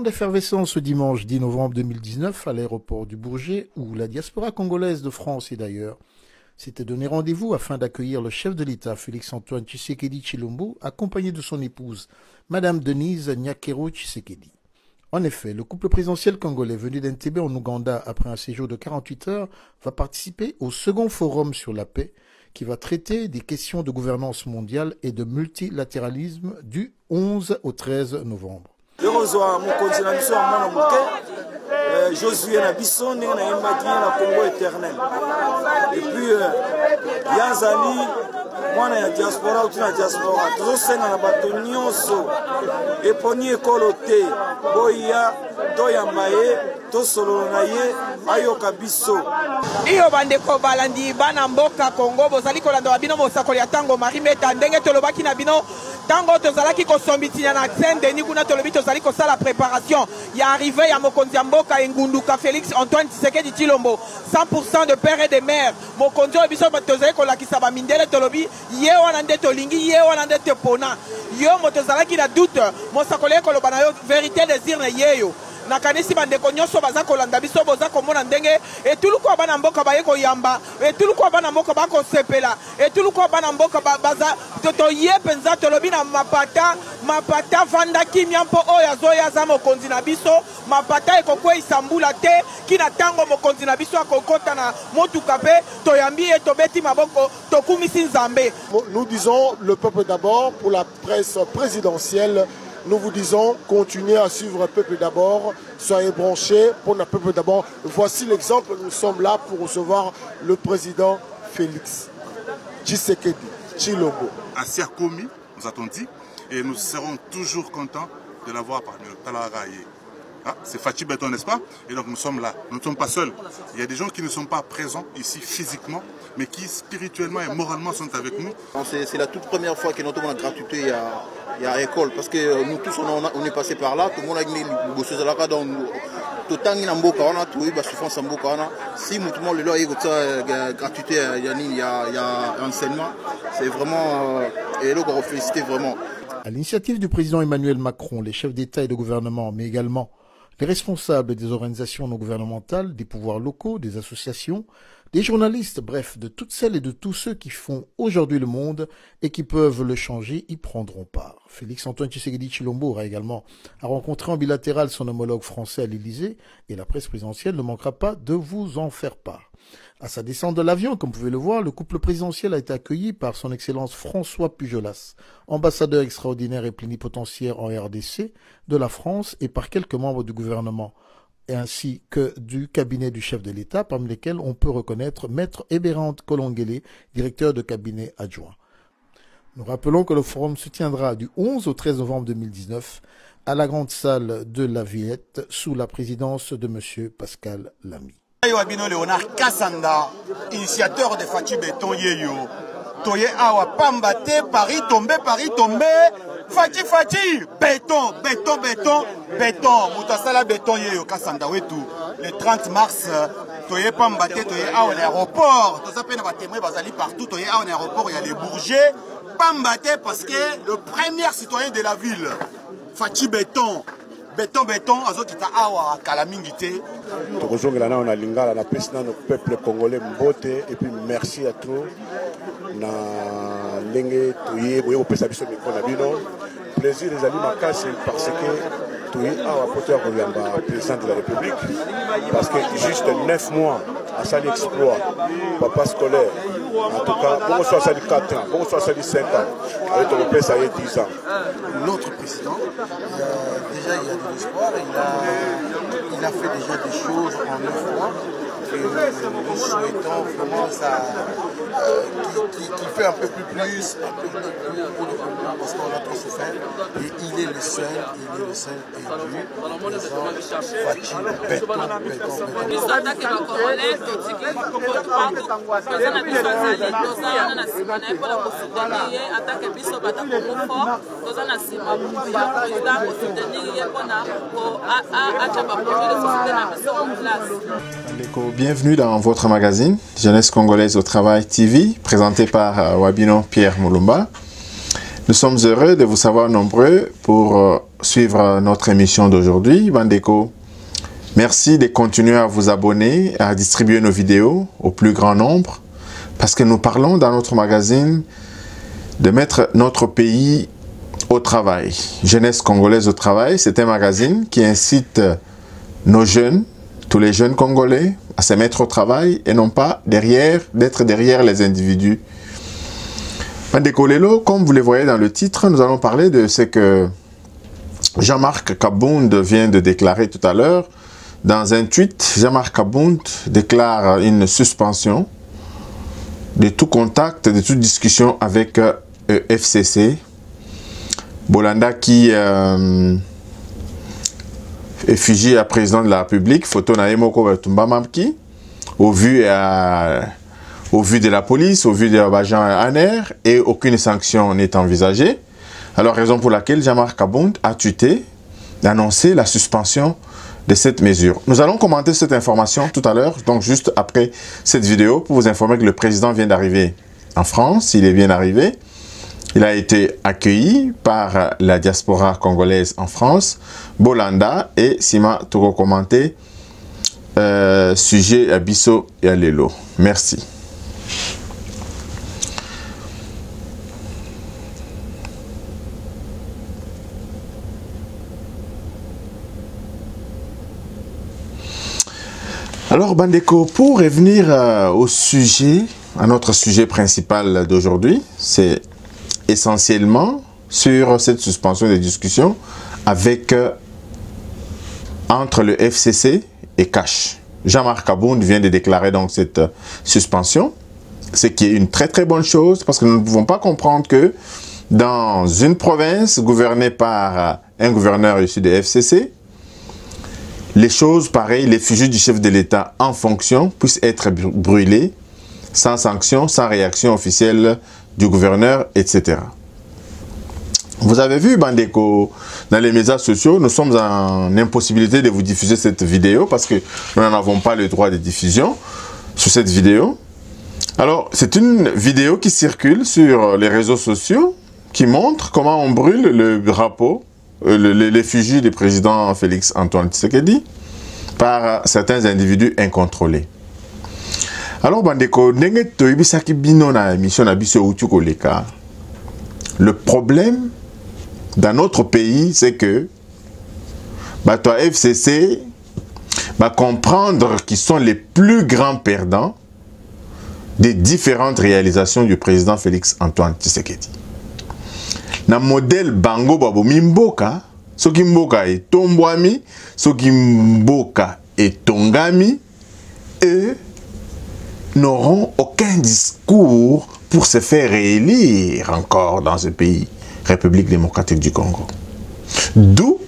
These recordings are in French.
Grande effervescence ce dimanche 10 novembre 2019 à l'aéroport du Bourget où la diaspora congolaise de France et d'ailleurs s'était donné rendez-vous afin d'accueillir le chef de l'État Félix-Antoine Tshisekedi Tshilombo accompagné de son épouse Madame Denise Nyakero Tshisekedi. En effet, le couple présidentiel congolais venu d'Entebbe en Ouganda après un séjour de 48 heures va participer au second forum sur la paix qui va traiter des questions de gouvernance mondiale et de multilatéralisme du 11 au 13 novembre. Josué na biso ndenge na yembaki na Congo éternel et puis Yanzali mwana ya diaspora uti na diaspora tozosenga na bato nyonso eponi ekolo te boya toyamba ye tosolola na ye ayoka biso iyo bandeko balandi bana mboka Congo bozali kolanda bino mosakoli ya ntango Marie Meta ndenge tolobaki na bino tango tozalaki kosombitina na Saint-Denis kuna tolobi tozali kosala préparation ya arrivé ya mokonzi ya mboka engunduka Félix Antoine Tshisekedi Tshilombo 100% de père et de mère mokonzi oyo biso tozali kolakisa bamindele tolobi ye wana nde tolingi ye wana nde topona yo moto tozalaki na doute mosakoli ekoloba na yo vérité désir na yeyo nakanisi bandeko nyonso baza kolanda biso boza komona ndenge etuluku bana mboka baye koyamba etuluku bana mboka bakosepela etuluku bana mboka baza toye penza tolobi na mapata vanda kimia mpo oyo azoya za mokonzi na biso mapata ekokweyisa mbula te kina ntango mokonzi na biso akokota na motuka mpe toyambi ye tobeti maboko tokumisi nzambe. Nous disons le peuple d'abord. Pour la presse présidentielle, nous vous disons, continuez à suivre le peuple d'abord, soyez branchés pour le peuple d'abord. Voici l'exemple, nous sommes là pour recevoir le président Félix Tshisekedi Tshilombo. À Siakomi, nous a-t-on dit, et nous serons toujours contents de l'avoir parmi nous. Ah, c'est Fachi Beton, n'est-ce pas? Et donc nous sommes là, nous ne sommes pas seuls. Il y a des gens qui ne sont pas présents ici physiquement, mais qui spirituellement et moralement sont avec nous. C'est la toute première fois que nous avons la gratuité à l'école, parce que nous tous on est passé par là, tout le monde a gagné le bossé de la donc tout le temps il y a un tout il y a souffrance en boka si tout le monde le a gratuité il y a enseignement, c'est vraiment et là on félicite vraiment. À l'initiative du président Emmanuel Macron, les chefs d'État et de gouvernement, mais également les responsables des organisations non gouvernementales, des pouvoirs locaux, des associations, des journalistes, bref, de toutes celles et de tous ceux qui font aujourd'hui le monde et qui peuvent le changer, y prendront part. Félix-Antoine Tshisekedi Tshilombo aura également à rencontrer en bilatéral son homologue français à l'Élysée et la presse présidentielle ne manquera pas de vous en faire part. À sa descente de l'avion, comme vous pouvez le voir, le couple présidentiel a été accueilli par son Excellence François Pujolas, ambassadeur extraordinaire et plénipotentiaire en RDC de la France et par quelques membres du gouvernement, ainsi que du cabinet du chef de l'État, parmi lesquels on peut reconnaître Maître Eberhard Kolongele, directeur de cabinet adjoint. Nous rappelons que le forum se tiendra du 11 au 13 novembre 2019 à la grande salle de la Villette sous la présidence de M. Pascal Lamy. Wabino Léonard Kassanda, initiateur de Fachi Beton Yeyo. Toye awa pambate, Paris tombé, Fachi, béton, Moutasala Beton Yeyo Kassanda Wetu. Le 30 mars, Toye pambate, Toye awa l'aéroport. Tout ça peut nous témoigner, Bazali partout, Toye awa l'aéroport, il y a les bourgers. Pambate parce que le premier citoyen de la ville, Fachi Beton. Béton, azokita awa kalamingité. Tokozongela na on a lingala na pesi na peuple congolais mbote et puis merci à tous na ndenge toye boye opesa biso miko na bino. Plaisir ezali makasi parce que toye awa poto ya koyamba président de la République parce que juste 9 mois à sali exploit papa scolaire en tout cas bon soit sali 4 ans bon soit sali 5 ans avec ton père ça y est 10 ans. Notre président déjà il y a de l'espoir, il a fait déjà des choses en 9 mois et nous souhaitons vraiment ça qui fait un peu plus parce qu'on a trop souffert et il est le seul élu Fachi Bienvenue dans votre magazine Jeunesse Congolaise au Travail TV, présenté par Wabino Pierre Moulumba. Nous sommes heureux de vous savoir nombreux pour suivre notre émission d'aujourd'hui. Bandeko, merci de continuer à vous abonner, à distribuer nos vidéos au plus grand nombre, parce que nous parlons dans notre magazine de mettre notre pays au travail. Jeunesse congolaise au travail, c'est un magazine qui incite nos jeunes, tous les jeunes congolais, à se mettre au travail et non pas d'être derrière les individus. Bandeko Lelo, comme vous le voyez dans le titre, nous allons parler de ce que Jean-Marc Kabound vient de déclarer tout à l'heure. Dans un tweet, Jean-Marc Kabound déclare une suspension de tout contact, de toute discussion avec FCC. Bolanda qui est fugé à président de la République, photo na Emoko Batumba Mamki, au vu de la police, au vu des agents ANR, et aucune sanction n'est envisagée. Alors, raison pour laquelle Jean-Marc Kabound a tweeté d'annoncer la suspension de cette mesure. Nous allons commenter cette information tout à l'heure, donc juste après cette vidéo, pour vous informer que le président vient d'arriver en France. Il est bien arrivé. Il a été accueilli par la diaspora congolaise en France, Bolanda et Sima Togo commenté, sujet à Bisso et à Lelo. Merci. Alors, Bandeko, pour revenir au sujet, à notre sujet principal d'aujourd'hui, c'est essentiellement sur cette suspension des discussions avec entre le FCC et Cash. Jean-Marc Kabound vient de déclarer donc cette suspension, ce qui est une très très bonne chose parce que nous ne pouvons pas comprendre que dans une province gouvernée par un gouverneur issu de FCC, les choses pareilles, les fusils du chef de l'État en fonction puissent être brûlés sans sanction, sans réaction officielle du gouverneur, etc. Vous avez vu, Bandeko, dans les médias sociaux, nous sommes en impossibilité de vous diffuser cette vidéo parce que nous n'en avons pas le droit de diffusion sur cette vidéo. Alors, c'est une vidéo qui circule sur les réseaux sociaux qui montre comment on brûle le drapeau, l'effigie du président Félix Antoine Tshisekedi par certains individus incontrôlés. Alors, Bandeko, le problème dans notre pays, c'est que toi, FCC va comprendre qu'ils sont les plus grands perdants des différentes réalisations du président Félix Antoine Tshisekedi. Na modèle Bango Babo Mimboka, soki mboka et tombwami, soki mboka et tongami, eux n'auront aucun discours pour se faire réélire encore dans ce pays, République démocratique du Congo. D'où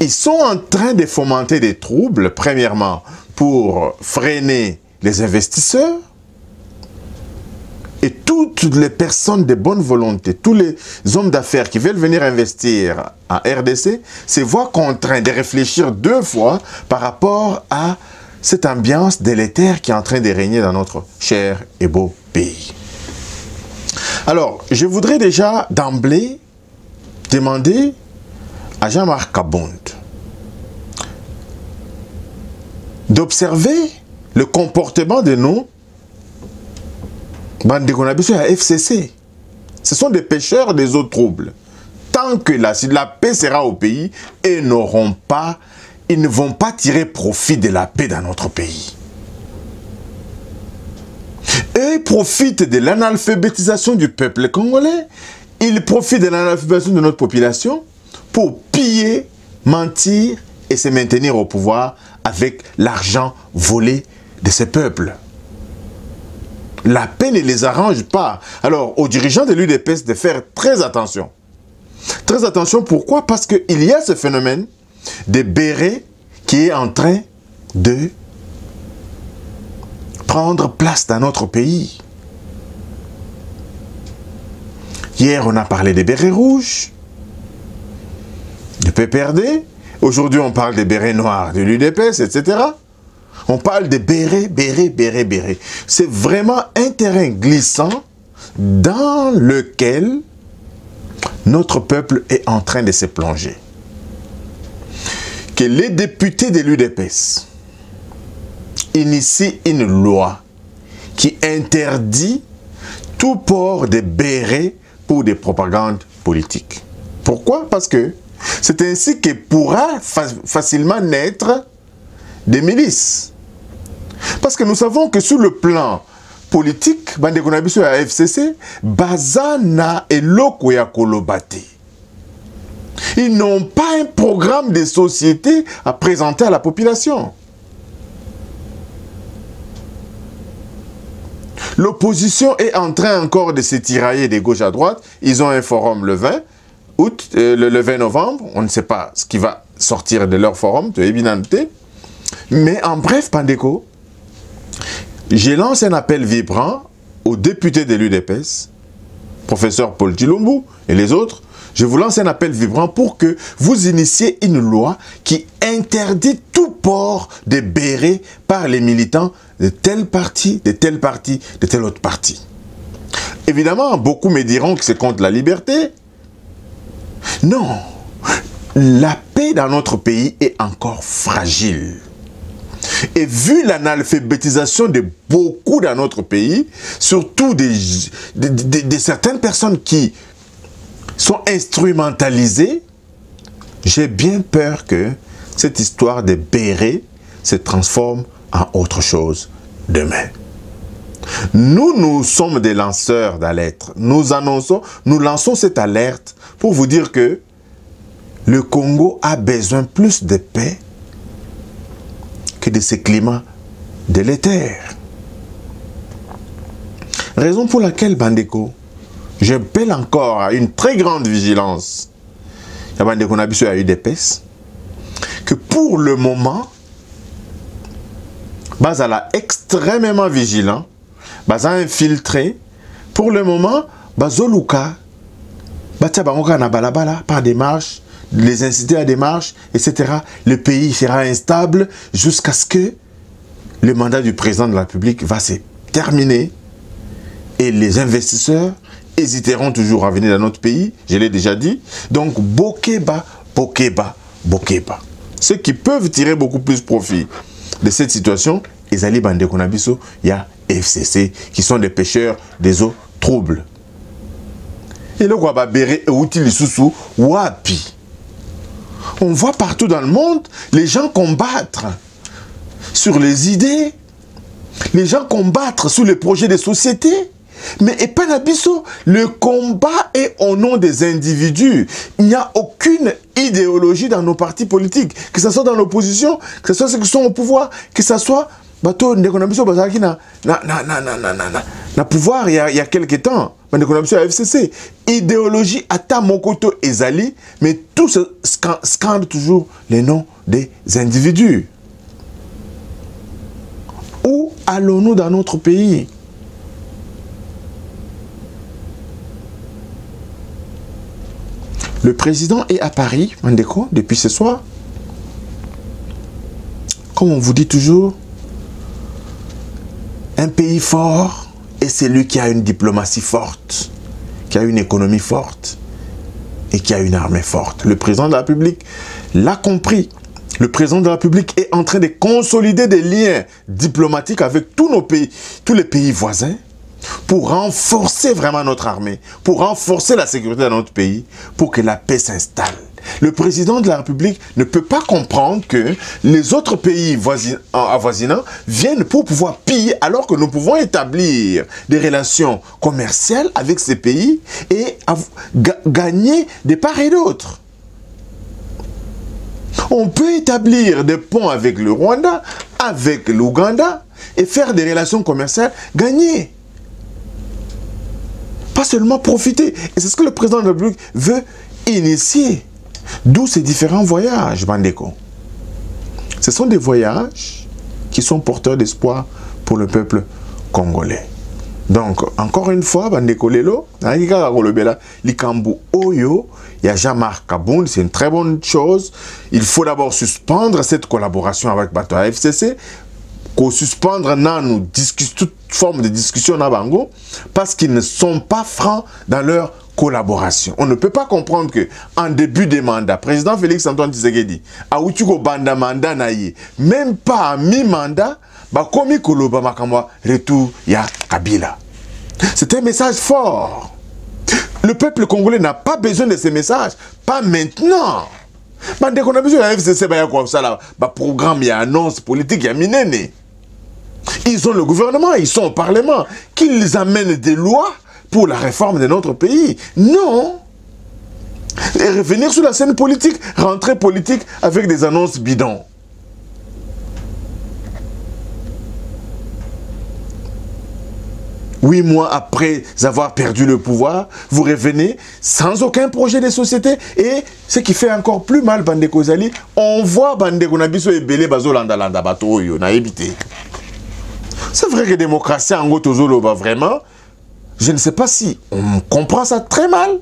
ils sont en train de fomenter des troubles, premièrement, pour freiner les investisseurs et toutes les personnes de bonne volonté, tous les hommes d'affaires qui veulent venir investir en RDC, se voient contraints de réfléchir deux fois par rapport à cette ambiance délétère qui est en train de régner dans notre cher et beau pays. Alors, je voudrais déjà d'emblée demander à Jean-Marc Kabound d'observer le comportement de nos bandes de FCC. Ce sont des pêcheurs des eaux troubles. Tant que la paix sera au pays, ils ne vont pas tirer profit de la paix dans notre pays. Eux profitent de l'analphabétisation du peuple congolais. Ils profitent de l'analphabétisation de notre population pour piller, mentir et se maintenir au pouvoir avec l'argent volé de ces peuples. La paix ne les arrange pas. Alors, aux dirigeants de l'UDPS de faire très attention. Très attention, pourquoi? Parce qu'il y a ce phénomène de bérets qui est en train de prendre place dans notre pays. Hier, on a parlé des bérets rouges, du PPRD. Aujourd'hui, on parle des bérets noirs de l'UDPS, etc. On parle de bérets. C'est vraiment un terrain glissant dans lequel notre peuple est en train de se plonger. Que les députés de l'UDPS initient une loi qui interdit tout port de béret pour des propagandes politiques. Pourquoi? Parce que c'est ainsi que pourra facilement naître des milices. Parce que nous savons que sur le plan politique, bande konabiso ya FCC, bazana et loko ya kolobate. Ils n'ont pas un programme de société à présenter à la population. L'opposition est en train encore de se tirailler de gauche à droite. Ils ont un forum le 20 août, le 20 novembre. On ne sait pas ce qui va sortir de leur forum, tu es évident. Mais en bref, Pandeko, je lance un appel vibrant aux députés de l'UDPS, professeur Paul Chilombo et les autres. Je vous lance un appel vibrant pour que vous initiez une loi qui interdit tout port de béret par les militants de tel parti, de tel parti, de tel autre parti. Évidemment, beaucoup me diront que c'est contre la liberté. Non, la paix dans notre pays est encore fragile. Et vu l'analphabétisation de beaucoup dans notre pays, surtout de certaines personnes qui sont instrumentalisées, j'ai bien peur que cette histoire de béret se transforme en autre chose demain. Nous sommes des lanceurs d'alerte. Nous lançons cette alerte pour vous dire que le Congo a besoin plus de paix que de ce climat délétère. Raison pour laquelle, Bandeko, j'appelle encore à une très grande vigilance. Il y a Bandeko Nabiso à UDPS, que pour le moment, Bazala extrêmement vigilant, Baza infiltré, pour le moment, Bazoluka, Batia Bangoka na balabala par des marches, les inciter à des marches, etc. Le pays sera instable jusqu'à ce que le mandat du président de la République va se terminer et les investisseurs hésiteront toujours à venir dans notre pays, je l'ai déjà dit. Donc, Bokeba, Bokeba, Bokeba. Ceux qui peuvent tirer beaucoup plus profit de cette situation, Ezali Bandeko Nabiso, il y a FCC, qui sont des pêcheurs des eaux troubles. Et le Waba Béré et Outili Soussou, Wapi. On voit partout dans le monde les gens combattre sur les idées, les gens combattre sur les projets de société. Mais Epanabiso, le combat est au nom des individus. Il n'y a aucune idéologie dans nos partis politiques, que ce soit dans l'opposition, que ce soit ceux qui sont au pouvoir, que ce soit bateau Ndekonabiso Bazaki na pouvoir il y a quelques temps. Ndekonabiso à FCC. Idéologie ata mokoto ezali, mais tout se scande toujours les noms des individus. Où allons-nous dans notre pays? Le président est à Paris, Mandeko, depuis ce soir. Comme on vous dit toujours, un pays fort est celui qui a une diplomatie forte, qui a une économie forte et qui a une armée forte. Le président de la République l'a compris. Le président de la République est en train de consolider des liens diplomatiques avec tous nos pays, tous les pays voisins, pour renforcer vraiment notre armée, pour renforcer la sécurité dans notre pays, pour que la paix s'installe. Le président de la République ne peut pas comprendre que les autres pays avoisinants viennent pour pouvoir piller, alors que nous pouvons établir des relations commerciales avec ces pays et gagner de part et d'autre. On peut établir des ponts avec le Rwanda, avec l'Ouganda, et faire des relations commerciales, gagner. Pas seulement profiter. Et c'est ce que le président de la République veut initier. D'où ces différents voyages, Bandeko. Ce sont des voyages qui sont porteurs d'espoir pour le peuple congolais. Donc, encore une fois, Bandeko Lelo, Likambu Oyo, il y a Jean-Marc Kabound, c'est une très bonne chose. Il faut d'abord suspendre cette collaboration avec Bato FCC, qu'on suspendre toute forme de discussion na bango, parce qu'ils ne sont pas francs dans leur collaboration. On ne peut pas comprendre que en début de mandat, président Félix Antoine Tshisekedi a outuko banda mandat naïe, même pas à mi-mandat, ba komi koloba makamwa retour ya Kabila. C'est un message fort. Le peuple congolais n'a pas besoin de ces messages, pas maintenant. Bande qu'on a besoin de FCC ba comme ça là, ba programme ya annonce politique ya minene. Ils ont le gouvernement, ils sont au parlement, qu'ils amènent des lois pour la réforme de notre pays. Non. Et revenir sur la scène politique, rentrer politique avec des annonces bidons. Huit mois après avoir perdu le pouvoir, vous revenez sans aucun projet de société. Et ce qui fait encore plus mal, Bandeko Zali, on voit Bandeko Nabiso et Belé Bazo Landa Landa Bato Yo, na évité. C'est vrai que la démocratie en Gotozolo, vraiment, je ne sais pas si on comprend ça très mal.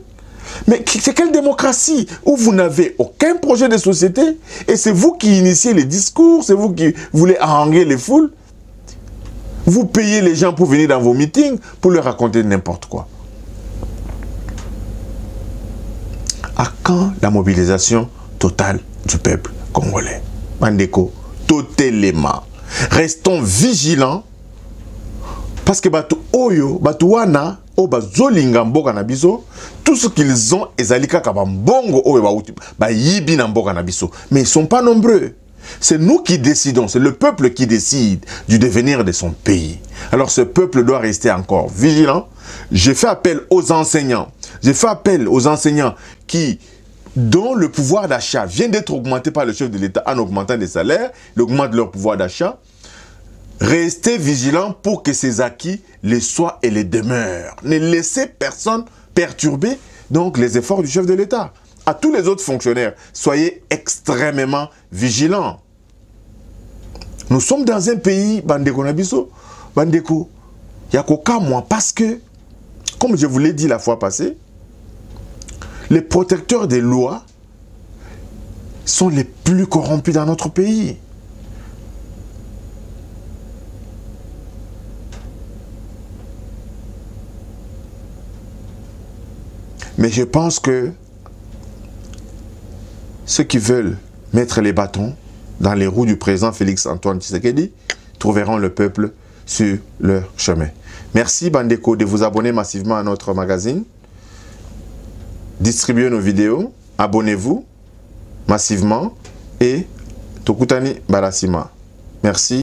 Mais c'est quelle démocratie où vous n'avez aucun projet de société et c'est vous qui initiez les discours, c'est vous qui voulez haranguer les foules. Vous payez les gens pour venir dans vos meetings pour leur raconter n'importe quoi. À quand la mobilisation totale du peuple congolais? Bandeko, totalement. Restons vigilants parce que Batu Oyo, Batu Wana, Obazolinga Mboka na biso, tout ce qu'ils ont, ezalika kabambongo Oyo ba yibi na Mboka na biso. Mais ils ne sont pas nombreux. C'est nous qui décidons, c'est le peuple qui décide du devenir de son pays. Alors ce peuple doit rester encore vigilant. J'ai fait appel aux enseignants. J'ai fait appel aux enseignants dont le pouvoir d'achat vient d'être augmenté par le chef de l'État en augmentant les salaires. Il augmente leur pouvoir d'achat. Restez vigilants pour que ces acquis les soient et les demeurent. Ne laissez personne perturber donc les efforts du chef de l'État. À tous les autres fonctionnaires, soyez extrêmement vigilants. Nous sommes dans un pays, Bandeko Nabiso, Bandeko, Yakoka, moi, parce que, comme je vous l'ai dit la fois passée, les protecteurs des lois sont les plus corrompus dans notre pays. Mais je pense que ceux qui veulent mettre les bâtons dans les roues du président Félix Antoine Tshisekedi trouveront le peuple sur leur chemin. Merci Bandeko de vous abonner massivement à notre magazine. Distribuez nos vidéos, abonnez-vous massivement et Tokutani Barasima. Merci.